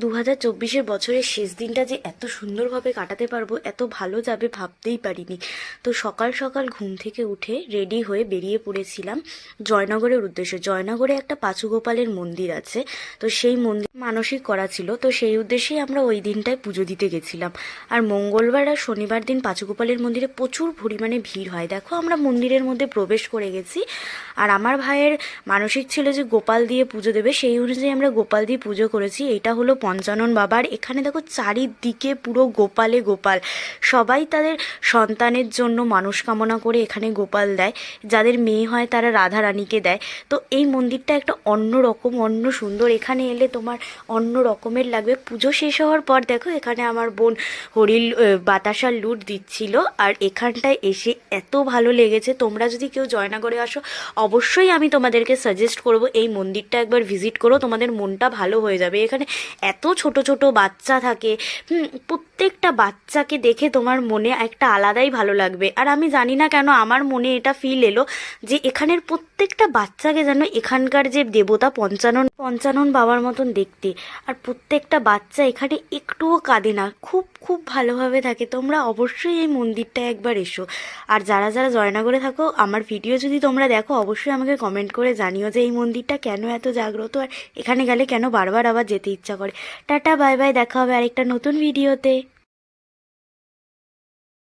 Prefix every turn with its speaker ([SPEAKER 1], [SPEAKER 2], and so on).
[SPEAKER 1] 2024 বছরের শেষ দিনটা যে এত সুন্দরভাবে কাটাতে পারবো, এত ভালো যাবে ভাবতেই পারিনি। তো সকাল সকাল ঘুম থেকে উঠে রেডি হয়ে বেরিয়ে পড়েছিলাম জয়নগরের উদ্দেশ্যে। জয়নগরে একটা পাঁচুগোপালের মন্দির আছে, তো সেই মন্দির মানসিক করা ছিল, তো সেই উদ্দেশ্যেই আমরা ওই দিনটায় পুজো দিতে গেছিলাম। আর মঙ্গলবার আর শনিবার দিন পাঁচুগোপালের মন্দিরে প্রচুর পরিমাণে ভিড় হয়। দেখো আমরা মন্দিরের মধ্যে প্রবেশ করে গেছি, আর আমার ভাইয়ের মানসিক ছিল যে গোপাল দিয়ে পুজো দেবে, সেই অনুযায়ী আমরা গোপাল দিয়ে পুজো করেছি। এটা হলো পঞ্চানন বাবার। এখানে দেখো চারিদিকে পুরো গোপালে গোপাল, সবাই তাদের সন্তানের জন্য মানসকামনা করে এখানে গোপাল দেয়। যাদের মেয়ে হয় তারা রাধা রানীকে দেয়। তো এই মন্দিরটা একটা অন্য রকম, অন্য সুন্দর। এখানে এলে তোমার অন্য রকমের লাগবে। পুজো শেষ হওয়ার পর দেখো এখানে আমার বোন হরিল বাতাসার লুট দিচ্ছিল, আর এখানটায় এসে এত ভালো লেগেছে। তোমরা যদি কেউ জয়নগরে আসো, অবশ্যই আমি তোমাদেরকে সাজেস্ট করব এই মন্দিরটা একবার ভিজিট করো, তোমাদের মনটা ভালো হয়ে যাবে। এখানে এত ছোট ছোট বাচ্চা থাকে, প্রত্যেকটা বাচ্চাকে দেখে তোমার মনে একটা আলাদাই ভালো লাগবে। আর আমি জানি না কেন আমার মনে এটা ফিল এলো যে এখানের প্রত্যেকটা বাচ্চাকে যেন এখানকার যে দেবতা পঞ্চানন পঞ্চানন বাবার মতন দেখতে। আর প্রত্যেকটা বাচ্চা এখানে একটুও কাঁদে না, খুব খুব ভালোভাবে থাকে। তোমরা অবশ্যই এই মন্দিরটা একবার এসো। আর যারা যারা জয়নগরে থাকো, আমার ভিডিও যদি তোমরা দেখো, অবশ্যই আমাকে কমেন্ট করে জানিও যে এই মন্দিরটা কেন এত জাগ্রত, আর এখানে গেলে কেন বারবার আবার যেতে ইচ্ছা করে। টাটা, বাই বাই, দেখা হবে আরেকটা নতুন ভিডিওতে।